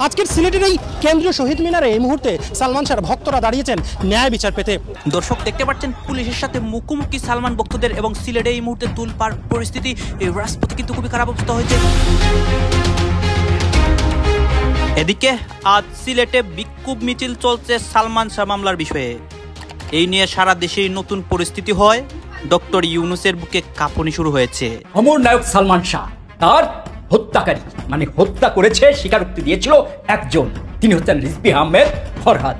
আজকের সিলেটের এই কেন্দ্রীয় শহীদ মিনারে এই মুহূর্তে সালমান শাহর ভক্তরা দাঁড়িয়েছেন ন্যায় বিচার পেতে। দর্শক দেখতে পাচ্ছেন পুলিশের সাথে মুখোমুখি সালমান ভক্তদের এবং সিলেটে এই মুহূর্তে তুলপাড় পরিস্থিতি। এই রাজপথে কিন্তু খুবই খারাপ অবস্থা হয়েছে। এদিকে আজ সিলেটে বিক্ষোভ মিছিল চলছে সালমান শাহ মামলার বিষয়ে। এই নিয়ে সারা দেশেই নতুন পরিস্থিতি হয়। ডক্টর ইউনূসের বুকে কাঁপুনি শুরু হয়েছে। অমর নায়ক সালমান শাহ তার হত্যাকারী মানে হত্যা করেছে স্বীকারোক্তি দিয়েছিল একজন, তিনি হচ্ছেন রিজভী আহমেদ ফরহাদ।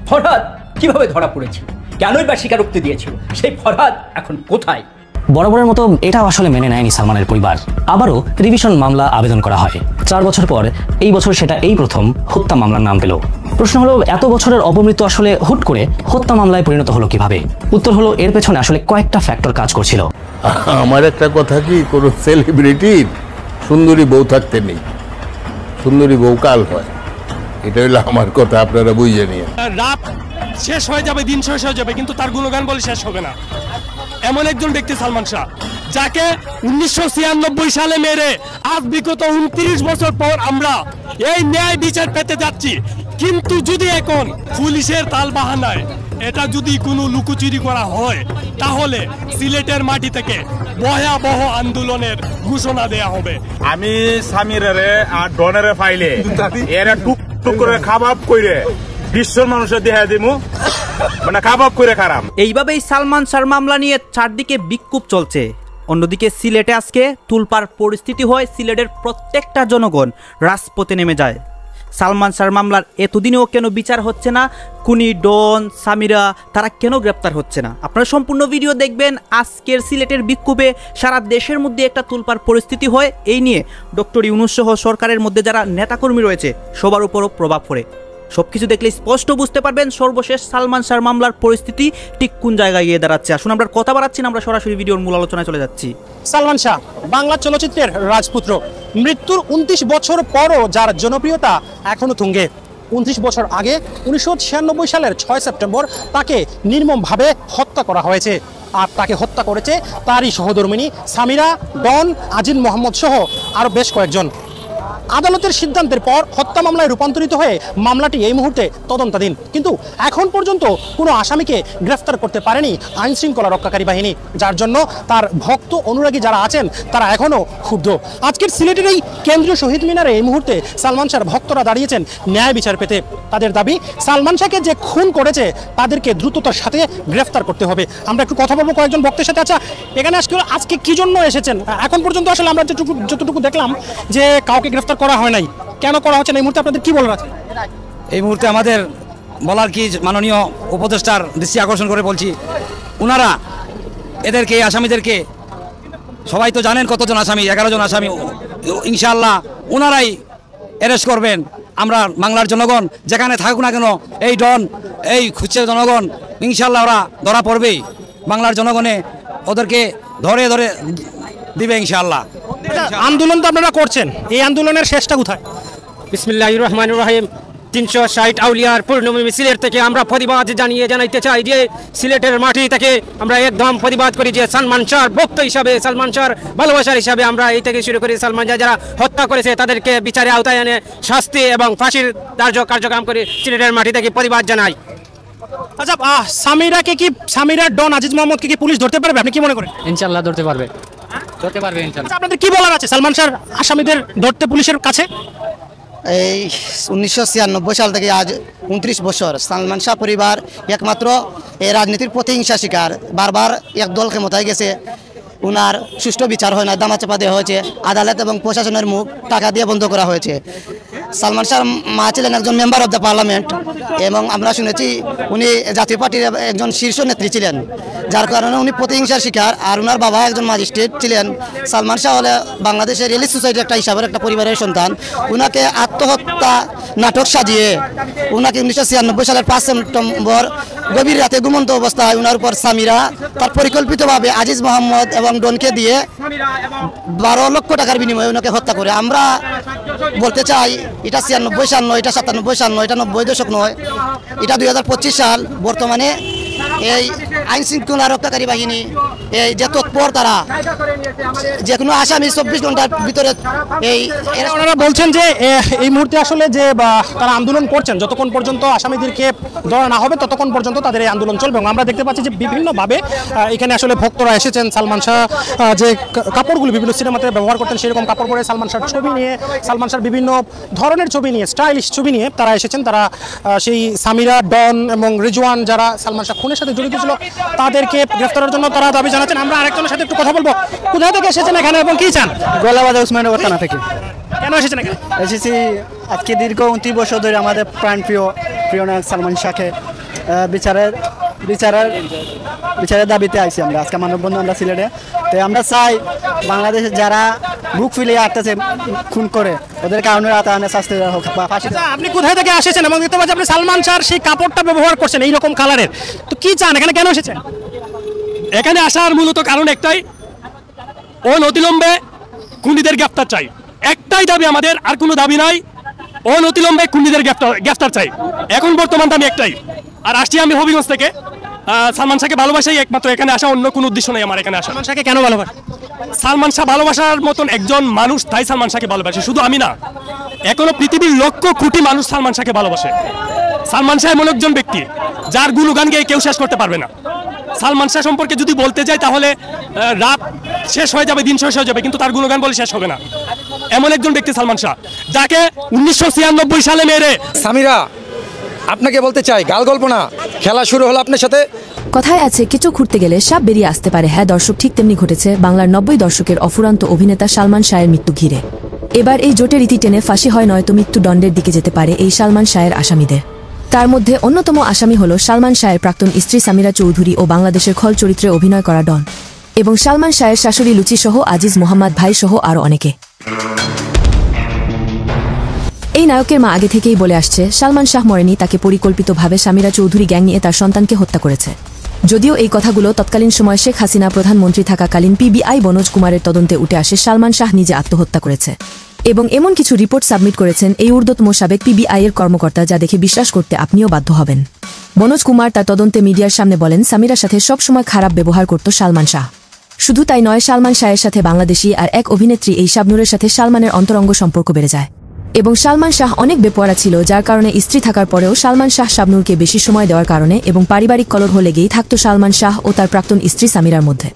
ফরহাদ কিভাবে ধরা পড়েছিল, কেনই বা স্বীকারোক্তি দিয়েছিল, সেই ফরহাদ এখন কোথায়? বরাবরের মতো এটাও আসলে মেনে নেয়নি সালমানের পরিবার। আবারও রিভিশন মামলা আবেদন করা হয় 4 বছর পর। এই বছর সেটা এই প্রথম হত্যা মামলার নাম পেল। প্রশ্ন হলো, এত বছরের অপমৃত্যু আসলে হুট করে হত্যা মামলায় পরিণত হলো কিভাবে? উত্তর হলো, এর পেছনে আসলে কয়েকটা ফ্যাক্টর কাজ করছিল। আমার একটা কথা, কি কোন সেলিব্রিটির সুন্দরী বউ থাকতে নেই, সুন্দরী বউ কাল হয়, এটা হলো আমার কথা, আপনারা বুঝে নিয়ে। রাত শেষ হয়ে যাবে, দিন শেষ হয়ে যাবে, কিন্তু তার গুণগান বলে শেষ হবে না। এমন একজন ব্যক্তি সালমান শাহ, যাকে 1996 সালে মেরে আজ বিগত 29 বছর পর আমরা এই ন্যায় বিচার পেতে যাচ্ছি। কিন্তু যদি এখন পুলিশের তাল বাহানায় এটা যদি কোনো লুকোচুরি করা হয়, তাহলে সিলেটের মাটি থেকে ভয়াবহ আন্দোলনের ঘোষণা দেয়া হবে। আমি সামিরারে আর ডনেরে ফাইলে এরা টুক টুক করে খাবাব কইরে বিশ্বের মানুষের দেয়া দিমু, মানে কাবাব করে খারাপ। এইভাবেই সালমান শাহর মামলা নিয়ে চারদিকে বিক্ষোভ চলছে। অন্যদিকে সিলেটে আজকে তুলপাড় পরিস্থিতি হয়। সিলেটের প্রত্যেকটা জনগণ রাজপথে নেমে যায়। সালমান শাহর মামলার এতদিনেও কেন বিচার হচ্ছে না? কুনি, ডন, সামিরা তারা কেন গ্রেপ্তার হচ্ছে না? আপনারা সম্পূর্ণ ভিডিও দেখবেন। আজকের সিলেটের বিক্ষোভে সারা দেশের মধ্যে একটা তুলপাড় পরিস্থিতি হয়। এই নিয়ে ডক্টর ইউনূস সহ সরকারের মধ্যে যারা নেতাকর্মী রয়েছে সবার উপরও প্রভাব পড়ে। সবকিছু দেখলে স্পষ্ট বুঝতে পারবেন সর্বশেষ সালমান শাহর মামলার পরিস্থিতি ঠিক কোন জায়গায় গিয়ে দাঁড়াচ্ছে। আসুন আমরা কথা বাড়াচ্ছি না, আমরা সরাসরি ভিডিওর মূল আলোচনায় চলে যাচ্ছি। সালমান শাহ বাংলা চলচ্চিত্রের রাজপুত্র। মৃত্যুর 29 বছর পরও যার জনপ্রিয়তা এখনো তুঙ্গে। 29 বছর আগে 1996 সালের 6 সেপ্টেম্বর তাকে নির্মমভাবে হত্যা করা হয়েছে। আর তাকে হত্যা করেছে তারই সহধর্মিণী সামিরা, ডন, আজিজ মোহাম্মদ সহ আরও বেশ কয়েকজন। আদালতের সিদ্ধান্তের পর হত্যা মামলায় রূপান্তরিত হয়ে মামলাটি এই মুহূর্তে তদন্তাধীন। কিন্তু এখন পর্যন্ত কোনো আসামিকে গ্রেফতার করতে পারেনি আইন শৃঙ্খলা রক্ষাকারী বাহিনী, যার জন্য তার ভক্ত অনুরাগী যারা আছেন তারা এখনও ক্ষুব্ধ। আজকের সিলেটের এই কেন্দ্রীয় শহীদ মিনারে এই মুহূর্তে সালমান শাহর ভক্তরা দাঁড়িয়েছেন ন্যায় বিচার পেতে। তাদের দাবি, সালমান শাহকে যে খুন করেছে তাদেরকে দ্রুততার সাথে গ্রেফতার করতে হবে। আমরা একটু কথা বলবো কয়েকজন ভক্তের সাথে। আচ্ছা, এখানে আজকে কি জন্য এসেছেন? এখন পর্যন্ত আসলে আমরা যতটুকু দেখলাম যে কাউকে গ্রেফতার করা হয় নাই, কেন করা হচ্ছে না এই মুহূর্তে আপনাদের কি বলার আছে? এই মুহূর্তে আমাদের বলার কি, মাননীয় উপদেষ্টার দৃষ্টি আকর্ষণ করে বলছি, ওনারা এদেরকে, আসামিদেরকে, সবাই তো জানেন কতজন আসামি, 11 জন আসামি, ইনশাআল্লাহ ওনারাই অ্যারেস্ট করবেন। আমরা বাংলার জনগণ যেখানে থাকুক না কেন, এই ডন, এই খুঁজছে জনগণ, ইনশাআল্লাহ ওরা ধরা পড়বেই। বাংলার জনগণে ওদেরকে ধরে ধরে দিবে ইনশাআল্লাহ। আন্দোলন তো আপনারা করছেন, এই আন্দোলনের শেষটা কোথায়? বিসমিল্লাহির রহমানির রহিম। 360 আউলিয়ার পূর্ণভূমি মিছিলের থেকে আমরা প্রতিবাদ জানাইতে চাই যে সিলেটের মাটি থেকে আমরা একদম প্রতিবাদ করি যে সালমান শাহর ভক্ত হিসাবে, সালমান শাহর ভালোবাসার হিসাবে আমরা এই থেকে শুরু করি। সালমান শাহ যারা হত্যা করেছে তাদেরকে বিচারে আওতায় এনে শাস্তি এবং ফাঁসির কার্যক্রম করে সিলেটের মাটি থেকে প্রতিবাদ জানাই। আচ্ছা, সামিরা, ডন, আজিজ মোহাম্মদকে কি পুলিশ ধরতে পারবে? আপনি কি মনে করেন? ইনশাআল্লাহ ধরতে পারবে ইনশাআল্লাহ। আপনাদের কি বলার আছে সালমান শাহর আসামিদের ধরতে পুলিশের কাছে? এই 1996 সাল থেকে আজ 29 বছর সালমান শাহ পরিবার একমাত্র এই রাজনীতির প্রতিহিংসা শিকার। বারবার একদল ক্ষমতায় গেছে, উনার সুষ্ঠু বিচার হয় না, দামাচাপা দেওয়া হয়েছে, আদালত এবং প্রশাসনের মুখ টাকা দিয়ে বন্ধ করা হয়েছে। সালমান শাহর মা ছিলেন একজন মেম্বার অব দ্য পার্লামেন্ট এবং আমরা শুনেছি উনি জাতীয় পার্টির একজন শীর্ষ নেত্রী ছিলেন, যার কারণে উনি প্রতিহিংসার শিকার। আর ওনার বাবা একজন ম্যাজিস্ট্রেট ছিলেন। সালমান শাহ হলে বাংলাদেশের রিলিজ সোসাইটির একটা হিসাবের একটা পরিবারের সন্তান। উনাকে আত্মহত্যা নাটক সাজিয়ে উনাকে 1996 সালের 5 সেপ্টেম্বর গভীর রাতে ঘুমন্ত অবস্থায় উনার উপর সামিরা তার পরিকল্পিতভাবে আজিজ মোহাম্মদ এবং ডনকে দিয়ে 12 লক্ষ টাকার বিনিময়ে ওনাকে হত্যা করে। আমরা বলতে চাই, এটা 96 সাল নয়, এটা 97 সাল নয়, এটা 90 দশক নয়, এটা 2025 সাল। বর্তমানে এই আইন শৃঙ্খলা রক্ষাকারী বাহিনী এই যে তথ্য পর তারা যে কোনো আসামি 24 ঘন্টার ভিতরে ওনারা বলছেন যে এই মুহূর্তে আসলে যে তারা আন্দোলন করছেন, যতক্ষণ পর্যন্ত আসামিদেরকে ধরা না হবে ততক্ষণ পর্যন্ত তাদের এই আন্দোলন চলবে। এবং আমরা দেখতে পাচ্ছি যে বিভিন্নভাবে এখানে আসলে ভক্তরা এসেছেন। সালমান শাহ যে কাপড়গুলো বিভিন্ন সিনেমাতে ব্যবহার করতেন সেরকম কাপড় পরে সালমান শাহর ছবি নিয়ে, সালমান শাহর বিভিন্ন ধরনের ছবি নিয়ে, স্টাইলিশ ছবি নিয়ে তারা এসেছেন। তারা সেই সামিরা, ডন এবং রিজওয়ান যারা সালমান শাহ খুনের সাথে জড়িত ছিল তাদেরকে গ্রেফতারের জন্য তারা দাবি জানাচ্ছেন। আমরা আরেকজনের সাথে একটু কথা বলবো। কোথায় থেকে এসেছেন এখানে এবং কি চান? গোলাবাদ উসমাননগর থানা থেকে কেন এসেছেন এখানে? এসেছি আজকে দীর্ঘ 29 বছর ধরে আমাদের প্রিয় নায়ক সালমান শাহকে বিচারের দাবিতে আইছি আমরা আজকে মানববন্ধন আমরা সিলেটে। তো আমরা চাই বাংলাদেশে যারা বুক ফিলিয়ে আসতেছে খুন করে ওদের কারণে শাস্তি দেওয়া হোক। আপনি কোথায় থেকে এসেছেন এবং দেখতে পাচ্ছি আপনি সালমান শাহর সেই কাপড়টা ব্যবহার করছেন এইরকম কালারের, তো কি চান এখানে, কেন এসেছেন? এখানে আসার মূলত কারণ একটাই, অনতিবিলম্বে খুনিদের গ্রেফতার চাই। একটাই দাবি আমাদের, আর কোনো দাবি নাই। অনতিবিলম্বে খুনিদের গ্রেফতার চাই, এখন বর্তমান দাবি একটাই। আর আসছি আমি হবিগঞ্জ থেকে। সালমান শাহকে ভালোবাসাই একমাত্র এখানে আসা, অন্য কোনো উদ্দেশ্য নেই আমার এখানে আসা। সালমান শাহকে কেন ভালোবাসা? সালমান শাহ ভালোবাসার মতন একজন মানুষ, তাই সালমান শাহকে ভালোবাসে। শুধু আমি না, এখনো পৃথিবীর লক্ষ কোটি মানুষ সালমান শাহকে ভালোবাসে। সালমান শাহ এমন একজন ব্যক্তি যার গুণগান গেয়ে কেউ শেষ করতে পারবে না। সালমান শাহ সম্পর্কে যদি বলতে যাই তাহলে রাত শেষ হয়ে যাবে, দিন শেষ হয়ে যাবে, কিন্তু তার গুণগান বলে শেষ হবে না। এমন একজন ব্যক্তি সালমান শাহ, যাকে 1996 সালে মেরে। সামিরা, আপনাকে বলতে চাই, গাল গল্প না, খেলা শুরু হলো আপনার সাথে। কথায় আছে কেঁচো খুঁড়তে গেলে সাপ বেরিয়ে আসতে পারে। হ্যাঁ দর্শক, ঠিক তেমনি ঘটেছে বাংলার 90 দশকের অফুরন্ত অভিনেতা সালমান শাহের মৃত্যু ঘিরে। এবার এই জোটের রীতি টেনে ফাঁসি হয় নয়তো মৃত্যুদণ্ডের দিকে যেতে পারে এই সালমান শাহের আসামিদের। তার মধ্যে অন্যতম আসামি হল সালমান শাহের প্রাক্তন স্ত্রী সামিরা চৌধুরী ও বাংলাদেশের খল চরিত্রে অভিনয় করা ডন, এবং সালমান শাহের শাশুড়ি লুচি সহ আজিজ মোহাম্মদ ভাই সহ আরও অনেকে। এই নায়কের মা আগে থেকেই বলে আসছে সালমান শাহ মরেনি, তাকে পরিকল্পিতভাবে সামিরা চৌধুরী গ্যাং নিয়ে তার সন্তানকে হত্যা করেছে। যদিও এই কথাগুলো তৎকালীন সময় শেখ হাসিনা প্রধানমন্ত্রী থাকাকালীন পিবিআই মনোজ কুমারের তদন্তে উঠে আসে সালমান শাহ নিজে আত্মহত্যা করেছে, এবং এমন কিছু রিপোর্ট সাবমিট করেছেন এই ঊর্ধ্বতম সাবেক পিবিআই এর কর্মকর্তা, যা দেখে বিশ্বাস করতে আপনিও বাধ্য হবেন। মনোজ কুমার তার তদন্তে মিডিয়ার সামনে বলেন সামিরার সাথে সবসময় খারাপ ব্যবহার করত সালমান শাহ। শুধু তাই নয়, সালমান শাহের সাথে বাংলাদেশি আর এক অভিনেত্রী এই শাবনূরের সাথে সালমানের অন্তরঙ্গ সম্পর্ক বেড়ে যায়, এবং সালমান শাহ অনেক বেপরোয়া ছিল, যার কারণে স্ত্রী থাকার পরেও সালমান শাহ শাবনূরকে বেশি সময় দেওয়ার কারণে এবং পারিবারিক কলহ লেগেই থাকত সালমান শাহ ও তার প্রাক্তন স্ত্রী সামিরার মধ্যে।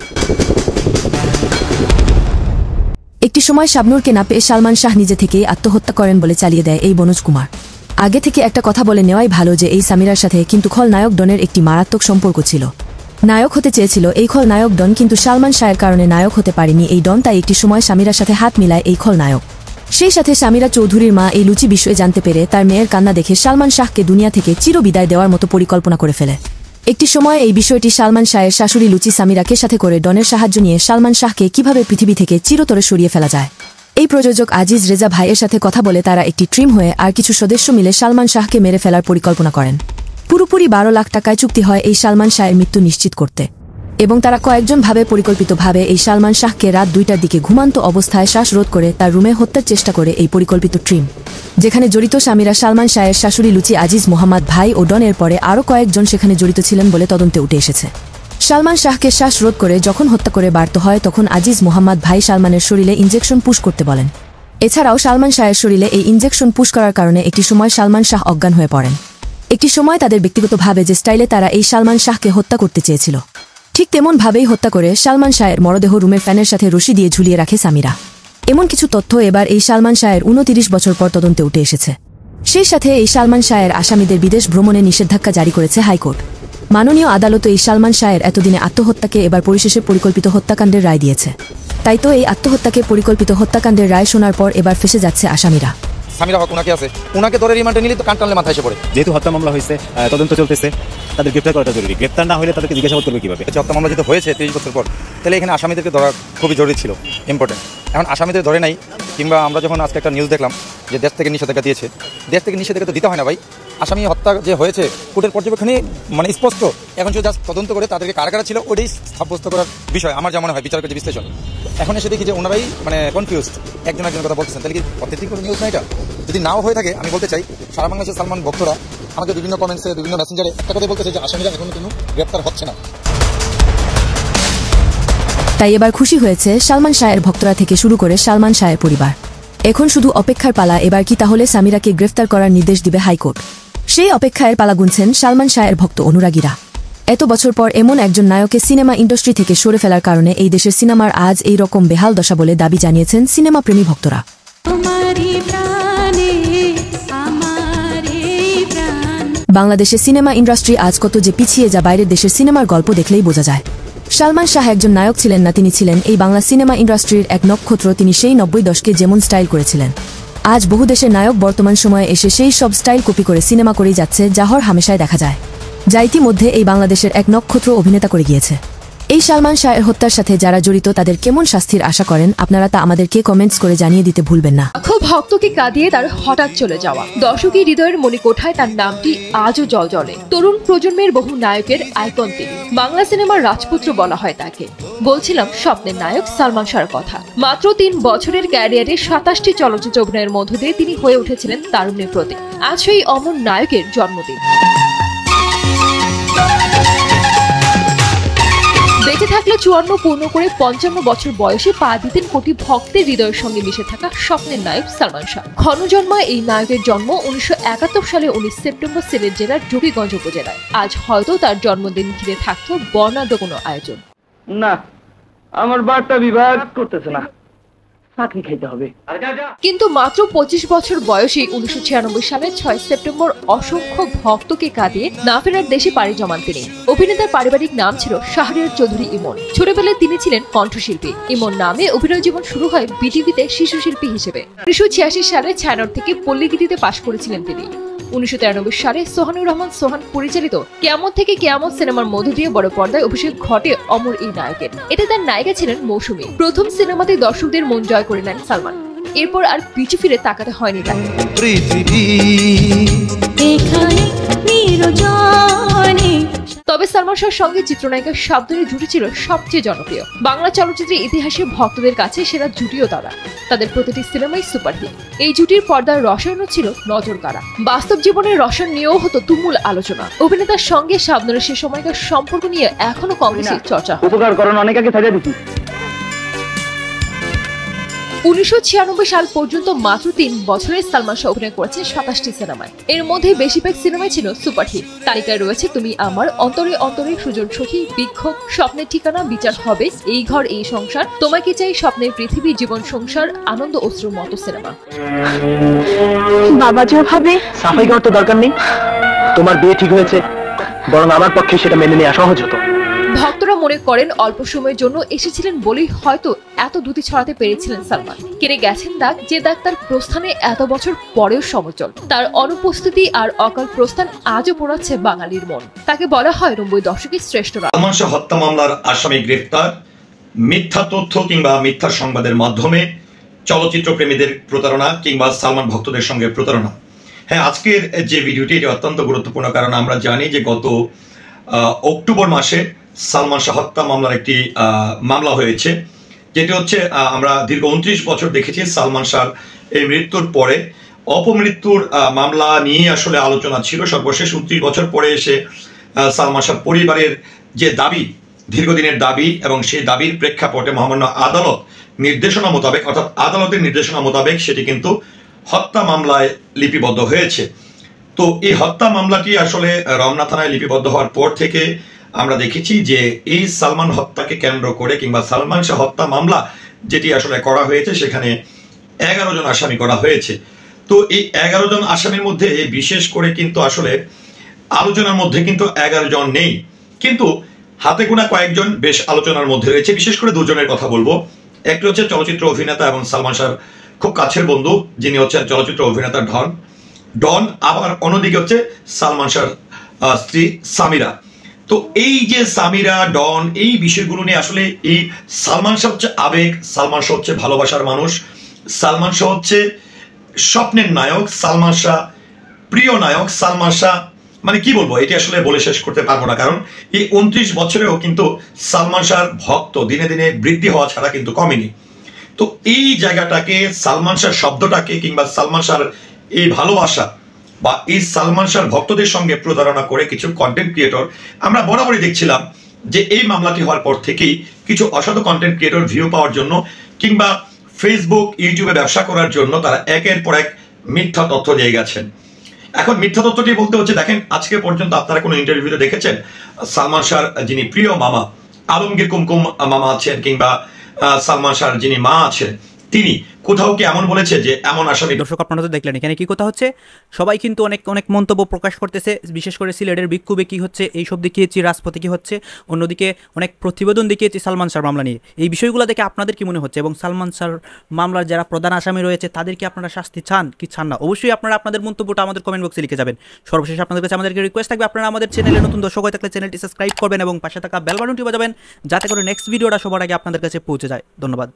একটি সময় শাবনূরকে না পেয়ে সালমান শাহ নিজে থেকেই আত্মহত্যা করেন বলে চালিয়ে দেয় এই মনোজ কুমার। আগে থেকে একটা কথা বলে নেওয়াই ভালো যে এই সামিরার সাথে কিন্তু খল নায়ক ডনের একটি মারাত্মক সম্পর্ক ছিল। নায়ক হতে চেয়েছিল এই খল নায়ক ডন, কিন্তু সালমান শাহের কারণে নায়ক হতে পারেনি এই ডন, তাই একটি সময় সামিরার সাথে হাত মিলায় এই খল নায়ক। সেই সাথে সামিরা চৌধুরীর মা এই লুচি বিষয়ে জানতে পেরে তার মেয়ের কান্না দেখে সালমান শাহকে দুনিয়া থেকে চিরবিদায় দেওয়ার মতো পরিকল্পনা করে ফেলে। একটি সময় এই বিষয়টি সালমান শাহের শাশুড়ি লুচি সামিরাকে সাথে করে ডনের সাহায্য নিয়ে সালমান শাহকে কিভাবে পৃথিবী থেকে চিরতরে সরিয়ে ফেলা যায়। এই প্রযোজক আজিজ রেজা ভাইয়ের সাথে কথা বলে তারা একটি ট্রিম হয়ে আর কিছু সদস্য মিলে সালমান শাহকে মেরে ফেলার পরিকল্পনা করেন। পুরোপুরি 12 লাখ টাকায় চুক্তি হয় এই সালমান শাহের মৃত্যু নিশ্চিত করতে, এবং তারা কয়েকজন ভাবে পরিকল্পিতভাবে এই সালমান শাহকে রাত 2টার দিকে ঘুমান্ত অবস্থায় শ্বাসরোধ করে তার রুমে হত্যার চেষ্টা করে এই পরিকল্পিত ট্রিম, যেখানে জড়িত সামিরা, সালমান শাহের শাশুড়ি লুচি, আজিজ মোহাম্মদ ভাই ও ডনের পরে আরও কয়েকজন সেখানে জড়িত ছিলেন বলে তদন্তে উঠে এসেছে। সালমান শাহকে শ্বাসরোধ করে যখন হত্যা করে বাড়তে হয় তখন আজিজ মোহাম্মদ ভাই সালমানের শরীরে ইনজেকশন পুশ করতে বলেন। এছাড়াও সালমান শাহের শরীরে এই ইনজেকশন পুশ করার কারণে একটি সময় সালমান শাহ অজ্ঞান হয়ে পড়েন। একটি সময় তাদের ব্যক্তিগতভাবে যে স্টাইলে তারা এই সালমান শাহকে হত্যা করতে চেয়েছিল, ঠিক তেমন ভাবেই হত্যা করে সালমান শাহের মরদেহ রুমের ফ্যানের সাথে রশি দিয়ে ঝুলিয়ে রাখে সামিরা। এমন কিছু তথ্য এবার এই সালমান শাহের 29 বছর পর তদন্তে উঠে এসেছে। সেই সাথে এই সালমান শাহের আসামিদের বিদেশ ভ্রমণে নিষেধাজ্ঞা জারি করেছে হাইকোর্ট। মাননীয় আদালত এই সালমান শাহের এতদিনে আত্মহত্যাকে এবার পরিশেষে পরিকল্পিত হত্যাকাণ্ডের রায় দিয়েছে। তাই তো এই আত্মহত্যাকে পরিকল্পিত হত্যাকাণ্ডের রায় শোনার পর এবার ফেসে যাচ্ছে আসামিরা। সামিরা হক ওনাকে আছে, ওনাকে ধরে রিমান্ডে নিলে তো কান টানলে মাথায় এসে পড়ে। যেহেতু হত্যা মামলা হয়েছে, তদন্ত চলতেছে, তাদের গ্রেফতার করাটা জরুরি। গ্রেফতার না হলে তাদেরকে জিজ্ঞাসাবাদ করবে কিভাবে? হত্যা মামলা যেহেতু হয়েছে 30 বছর পর, তাহলে এখানে আসামিদেরকে ধরা খুবই জরুরি ছিল, ইম্পর্টেন্ট। এখন আসামিদের ধরে নাই, কিংবা আমরা যখন আজকে একটা নিউজ দেখলাম যে দেশ থেকে নিষেধাজ্ঞা দিয়েছে, দেশ থেকে নিষেধাজ্ঞা তো দিতে হয় না ভাই। আসামি হত্যা যে হয়েছে কোর্টের পর্যবেক্ষণে মানে স্পষ্ট। এখন শুধু জাস্ট তদন্ত করে তাদেরকে কারা কারা ছিল ওটাই সাব্যস্ত করার বিষয় আমার যেমন হয় বিচারকের যে বিশ্লেষণ। এখন এসে দেখি যে ওনারাই মানে কনফিউজড, একজন একজনের কথা বলতেছেন। তাহলে কি অত্যধিক কোনো নিউজ না এটা? যদি নাও হয়ে থাকে, আমি বলতে চাই সারা বাংলাদেশের সালমান ভক্তরা আমাকে বিভিন্ন কমেন্টসে, বিভিন্ন মেসেঞ্জারে একটা কথা বলতেছে যে আসামিরা এখনো কোনো গ্রেপ্তার হচ্ছে না। তাই এবার খুশি হয়েছে সালমান শাহের ভক্তরা থেকে শুরু করে সালমান শাহের পরিবার। এখন শুধু অপেক্ষার পালা, এবার কি তাহলে সামিরাকে গ্রেফতার করার নির্দেশ দিবে হাইকোর্ট? সেই অপেক্ষায় পালা গুনছেন সালমান শাহের ভক্ত অনুরাগীরা। এত বছর পর এমন একজন নায়ককে সিনেমা ইন্ডাস্ট্রি থেকে সরে ফেলার কারণে এই দেশের সিনেমার আজ এই রকম বেহাল দশা বলে দাবি জানিয়েছেন সিনেমা প্রেমী ভক্তরা। বাংলাদেশের সিনেমা ইন্ডাস্ট্রি আজ কত যে পিছিয়ে যা বাইরের দেশের সিনেমার গল্প দেখলেই বোঝা যায়। সালমান শাহ একজন নায়ক ছিলেন না, তিনি ছিলেন এই বাংলা সিনেমা ইন্ডাস্ট্রির এক নক্ষত্র। তিনি সেই 90 দশকে যেমন স্টাইল করেছিলেন, আজ বহু দেশের নায়ক বর্তমান সময়ে এসে সেই সব স্টাইল কপি করে সিনেমা করেই যাচ্ছে, যা হর হামেশায় দেখা যায়, যা ইতিমধ্যে এই বাংলাদেশের এক নক্ষত্র অভিনেতা করে গিয়েছে। এই সালমান শাহের হত্যার সাথে যারা জড়িত তাদের কেমন শাস্তির আশা করেন আপনারা তা আমাদেরকে কমেন্টস করে জানিয়ে দিতে ভুলবেন না। খুব ভক্তকে কাঁদিয়ে তার হঠাৎ চলে যাওয়া, দর্শকের হৃদয়ের মণিকোঠায় তার নামটি আজও জলজলে। তরুণ প্রজন্মের বহু নায়কের আইকন তিনি, বাংলা সিনেমার রাজপুত্র বলা হয় তাকে। বলছিলাম স্বপ্নের নায়ক সালমান শাহর কথা। মাত্র 3 বছরের ক্যারিয়ারে 27টি চলচ্চিত্র অভিনয়ের মধ্য দিয়ে তিনি হয়ে উঠেছিলেন তারুণ্যের প্রতীক। আজ সেই অমর নায়কের জন্মদিন। বেঁচে থাকলে 54 পূর্ণ করে 55 বছর বয়সে পা দিতেন কোটি ভক্তের হৃদয়ের সঙ্গে মিশে থাকা স্বপ্নের নায়ক সালমান শাহ। ঘন জন্মায় এই নায়কের জন্ম 1971 সালে 19 সেপ্টেম্বর সিলেট জেলার জকিগঞ্জ উপজেলায়। আজ হয়তো তার জন্মদিন ঘিরে থাকতো বর্ণাঢ্য কোনো আয়োজন। না, আমার বার্তা বিভাগ করতেছে না, চাকরি খাইতে হবে। কিন্তু মাত্র 25 বছর বয়সে 1996 সালে 6 সেপ্টেম্বর অসংখ্য ভক্তকে কাঁদিয়ে না ফেরার দেশে পাড়ি জমান তিনি। অভিনেতার পারিবারিক নাম ছিল শাহরিয়ার চৌধুরী ইমন। ছোটবেলায় তিনি ছিলেন কণ্ঠশিল্পী। ইমন নামে অভিনয় জীবন শুরু হয় বিটিভিতে শিশু শিল্পী হিসেবে। 1986 সালে ছায়ানট থেকে পল্লীগীতিতে পাশ করেছিলেন তিনি। 1993 সালে সোহানুর রহমান সোহান পরিচালিত কেয়ামত থেকে কেয়ামত সিনেমার মধ্য দিয়ে বড় পর্দায় অভিষেক ঘটে অমর এই নায়কের। এতে তার নায়িকা ছিলেন মৌসুমী। প্রথম সিনেমাতেই দর্শকদের মন জয় করে নেন সালমান। এরপর আর পিছু ফিরে তাকাতে হয়নি তাকে। তবে সালমান শাহর সঙ্গে চিত্রনায়িকা শাবনূর জুটি ছিল সবচেয়ে জনপ্রিয়। বাংলা চলচ্চিত্রের ইতিহাসে ভক্তদের কাছে সেরা জুটিও তারা। তাদের প্রতিটি সিনেমাই সুপারহিট। এই জুটির পর্দার রসায়নও ছিল নজর কাড়া। বাস্তব জীবনের রসায়ন নিয়েও হতো তুমুল আলোচনা। অভিনেতার সঙ্গে শাবনূরের সে সময়কার সম্পর্ক নিয়ে এখনো কম বেশি চর্চা হয়। উপকার করেন অনেক আগে ছাড়িয়ে দিছি। 1996 সাল পর্যন্ত মাত্র 3 বছরে সালমান শাহ অভিনয় করেছেন 27টি সিনেমায়। এর মধ্যে বেশিরভাগ সিনেমাই ছিল সুপারহিট। তালিকায় রয়েছে তুমি আমার, অন্তরে অন্তরে, সুজন সখী, বিক্ষোভ, স্বপ্নের ঠিকানা, বিচার হবে, এই ঘর এই সংসার, তোমাকে চাই, স্বপ্নের পৃথিবী, জীবন সংসার, আনন্দ অশ্রুর মতো সিনেমা। বাবা যা ভাবে সাফাই গাওয়ার তো দরকার নেই। তোমার বিয়ে ঠিক হয়েছে, বরং আমার পক্ষে সেটা মেনে নেওয়া সহজ হতো। ভক্তরা মনে করেন অল্প সময়ের জন্য এসেছিলেন বলেই হয়তো এত দ্রুতি ছড়াতে পেরেছিলেন সালমান। কেড়ে গেছেন দাগ, যে দাগ তার প্রস্থানে এত বছর পরেও সমচল। তার অনুপস্থিতি আর অকাল প্রস্থান আজও পোড়াচ্ছে বাঙালির মন। তাকে বলা হয় 90 দশকের শ্রেষ্ঠ নায়ক। সালমান শাহ হত্যা মামলার আসামি গ্রেফতার, মিথ্যা তথ্য কিংবা মিথ্যা সংবাদের মাধ্যমে চলচ্চিত্র প্রেমীদের প্রতারণা কিংবা সালমান ভক্তদের সঙ্গে প্রতারণা। হ্যাঁ, আজকের যে ভিডিওটি এটি অত্যন্ত গুরুত্বপূর্ণ, কারণ আমরা জানি যে গত অক্টোবর মাসে সালমান শাহ হত্যা মামলার একটি মামলা হয়েছে, যেটি হচ্ছে আমরা দীর্ঘ 29 বছর দেখেছি সালমান শাহর এই মৃত্যুর পরে অপমৃত্যুর মামলা নিয়ে আসলে আলোচনা ছিল। সর্বশেষ 29 বছর পরে এসে সালমান শাহ পরিবারের যে দাবি, দীর্ঘদিনের দাবি, এবং সেই দাবির প্রেক্ষাপটে মহামান্য আদালত নির্দেশনা মোতাবেক, অর্থাৎ আদালতের নির্দেশনা মোতাবেক সেটি কিন্তু হত্যা মামলায় লিপিবদ্ধ হয়েছে। তো এই হত্যা মামলাটি আসলে রমনা থানায় লিপিবদ্ধ হওয়ার পর থেকে আমরা দেখেছি যে এই সালমান হত্যাকে কেন্দ্র করে কিংবা সালমান শাহ হত্যা মামলা যেটি আসলে করা হয়েছে সেখানে 11 জন আসামি করা হয়েছে। তো এই 11 জন আসামির মধ্যে বিশেষ করে কিন্তু আসলে আলোচনার মধ্যে কিন্তু 11 জন নেই, কিন্তু হাতে গোনা কয়েকজন বেশ আলোচনার মধ্যে রয়েছে। বিশেষ করে 2 জনের কথা বলবো। একটি হচ্ছে চলচ্চিত্র অভিনেতা এবং সালমান শাহর খুব কাছের বন্ধু, যিনি হচ্ছেন চলচ্চিত্র অভিনেতা ডন, আবার অন্যদিকে হচ্ছে সালমান শাহর স্ত্রী সামিরা। তো এই যে সামিরা, ডন, এই বিষয়গুলো নিয়ে আসলে এই সালমান শাহ হচ্ছে আবেগ, সালমান শাহ হচ্ছে ভালোবাসার মানুষ, সালমান শাহ হচ্ছে স্বপ্নের নায়ক, সালমান শাহ প্রিয় নায়ক, সালমান শাহ মানে কি বলবো, এটি আসলে বলে শেষ করতে পারবো না। কারণ এই 29 বছরেও কিন্তু সালমান শাহর ভক্ত দিনে দিনে বৃদ্ধি হওয়া ছাড়া কিন্তু কমেনি। তো এই জায়গাটাকে, সালমান শাহ শব্দটাকে কিংবা সালমান শাহর এই ভালোবাসা বা এই সালমান শাহর ভক্তদের সঙ্গে প্রতারণা করে কিছু কন্টেন্ট ক্রিয়েটর, আমরা বরাবরই দেখছিলাম যে এই মামলাটি হওয়ার পর থেকেই কিছু অসাধু কন্টেন্ট ক্রিয়েটর ভিউ পাওয়ার জন্য কিংবা ফেসবুক ইউটিউবে ব্যবসা করার জন্য তারা একের পর এক মিথ্যা তথ্য দিয়ে গেছেন। এখন মিথ্যা তথ্যটি বলতে হচ্ছে, দেখেন আজকে পর্যন্ত আপনারা কোনো ইন্টারভিউতে দেখেছেন সালমান শাহর যিনি প্রিয় মামা আলমগীর কুমকুম মামা আছেন কিংবা সালমান শাহর যিনি মা আছেন তিনি কোথাও কি এমন বলেছে যে এমন আসামি? দর্শক আপনারা তো দেখলেন এখানে কি কথা হচ্ছে, সবাই কিন্তু অনেক অনেক মন্তব্য প্রকাশ করতেছে, বিশেষ করে সিলেটের বিক্ষোভে কি হচ্ছে এইসব দেখিয়েছি, রাজপথে কি হচ্ছে, অন্যদিকে অনেক প্রতিবেদন দেখিয়েছি সালমান শাহর মামলা নিয়ে। এই বিষয়গুলো দেখে আপনাদের কি মনে হচ্ছে এবং সালমান শাহর মামলার যারা প্রধান আসামি রয়েছে তাদের কি আপনারা শাস্তি চান কি চান না? অবশ্যই আপনারা আপনাদের মন্তব্যটা আমাদের কমেন্ট বক্সে লিখে যাবেন। সর্বশেষ আপনাদের কাছে আমাদেরকে রিকোয়েস্ট থাকবে, আপনারা আমাদের চ্যানেলে নতুন দর্শক হয়ে থাকলে চ্যানেলটি সাবস্ক্রাইব করবেন এবং পাশে থাকা বেল বাটনটি বাজাবেন যাতে করে নেক্সট ভিডিওটা সবার আগে আপনাদের কাছে পৌঁছে যায়। ধন্যবাদ।